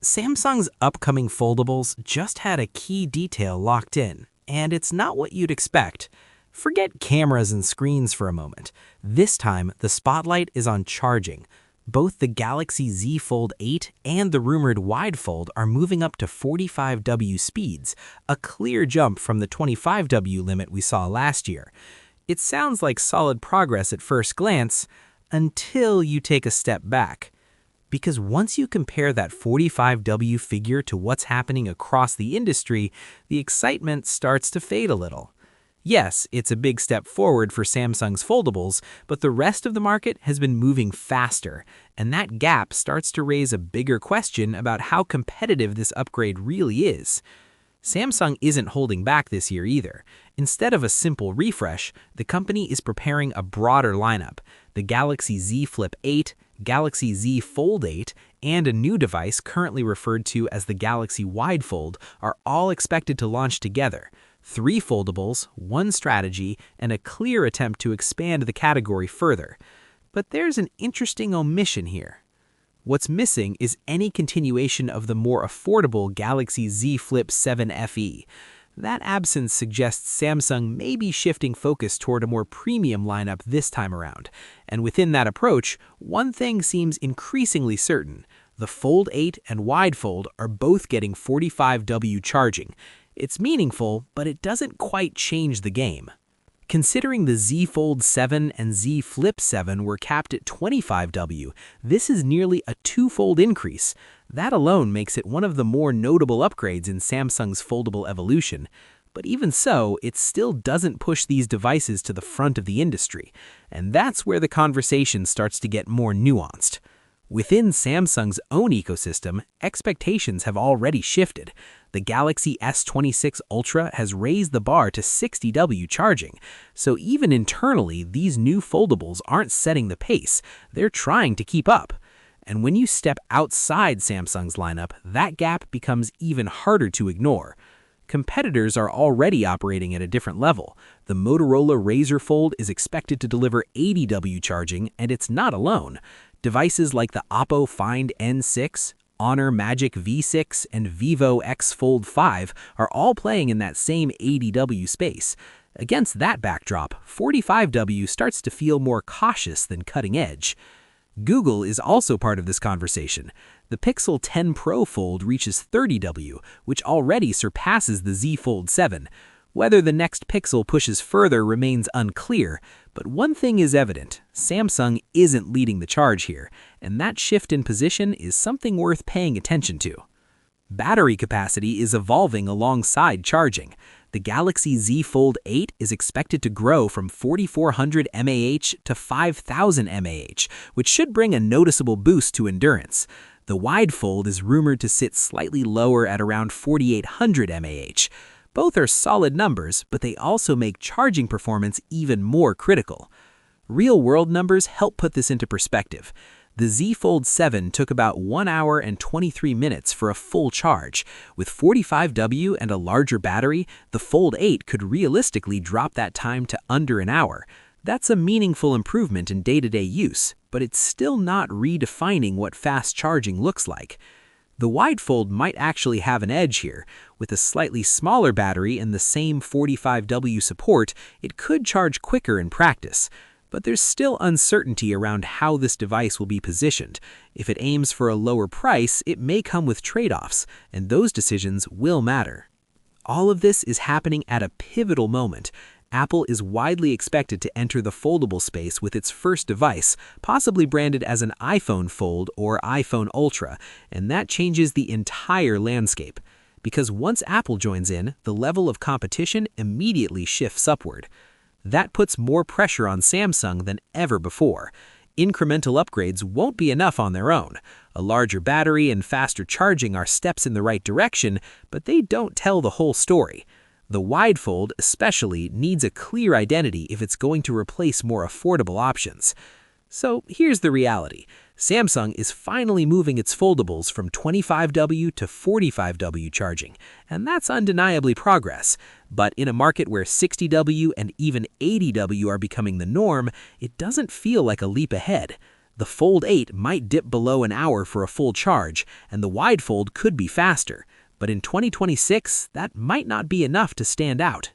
Samsung's upcoming foldables just had a key detail locked in, and it's not what you'd expect. Forget cameras and screens for a moment. This time, the spotlight is on charging. Both the Galaxy Z Fold 8 and the rumored Widefold are moving up to 45W speeds, a clear jump from the 25W limit we saw last year. It sounds like solid progress at first glance, until you take a step back. Because once you compare that 45W figure to what's happening across the industry, the excitement starts to fade a little. Yes, it's a big step forward for Samsung's foldables, but the rest of the market has been moving faster, and that gap starts to raise a bigger question about how competitive this upgrade really is. Samsung isn't holding back this year either. Instead of a simple refresh, the company is preparing a broader lineup. The Galaxy Z Flip 8, Galaxy Z Fold 8, and a new device currently referred to as the Galaxy Widefold are all expected to launch together. 3 foldables, 1 strategy, and a clear attempt to expand the category further. But there's an interesting omission here. What's missing is any continuation of the more affordable Galaxy Z Flip 7 FE. That absence suggests Samsung may be shifting focus toward a more premium lineup this time around. And within that approach, one thing seems increasingly certain. The Fold 8 and Widefold are both getting 45W charging. It's meaningful, but it doesn't quite change the game. Considering the Z Fold 7 and Z Flip 7 were capped at 25W, this is nearly a 2-fold increase. That alone makes it one of the more notable upgrades in Samsung's foldable evolution. But even so, it still doesn't push these devices to the front of the industry. And that's where the conversation starts to get more nuanced. Within Samsung's own ecosystem, expectations have already shifted. The Galaxy S26 Ultra has raised the bar to 60W charging, so even internally, these new foldables aren't setting the pace, they're trying to keep up. And when you step outside Samsung's lineup, that gap becomes even harder to ignore. Competitors are already operating at a different level. The Motorola Razr Fold is expected to deliver 80W charging, and it's not alone. Devices like the Oppo Find N6, Honor Magic V6, and Vivo X Fold 5 are all playing in that same 80W space. Against that backdrop, 45W starts to feel more cautious than cutting edge. Google is also part of this conversation. The Pixel 10 Pro Fold reaches 30W, which already surpasses the Z Fold 7. Whether the next Pixel pushes further remains unclear, but one thing is evident: Samsung isn't leading the charge here, and that shift in position is something worth paying attention to. Battery capacity is evolving alongside charging. The Galaxy Z Fold 8 is expected to grow from 4,400 mAh to 5,000 mAh, which should bring a noticeable boost to endurance. The Widefold is rumored to sit slightly lower at around 4,800 mAh. Both are solid numbers, but they also make charging performance even more critical. Real-world numbers help put this into perspective. The Z Fold 7 took about 1 hour and 23 minutes for a full charge. With 45W and a larger battery, the Fold 8 could realistically drop that time to under an hour. That's a meaningful improvement in day-to-day use, but it's still not redefining what fast charging looks like. The Widefold might actually have an edge here. With a slightly smaller battery and the same 45W support, it could charge quicker in practice. But there's still uncertainty around how this device will be positioned. If it aims for a lower price, it may come with trade-offs, and those decisions will matter. All of this is happening at a pivotal moment. Apple is widely expected to enter the foldable space with its first device, possibly branded as an iPhone Fold or iPhone Ultra, and that changes the entire landscape. Because once Apple joins in, the level of competition immediately shifts upward. That puts more pressure on Samsung than ever before. Incremental upgrades won't be enough on their own. A larger battery and faster charging are steps in the right direction, but they don't tell the whole story. The Widefold especially needs a clear identity if it's going to replace more affordable options. So here's the reality. Samsung is finally moving its foldables from 25W to 45W charging, and that's undeniably progress. But in a market where 60W and even 80W are becoming the norm, it doesn't feel like a leap ahead. The Fold 8 might dip below an hour for a full charge, and the Widefold could be faster. But in 2026, that might not be enough to stand out.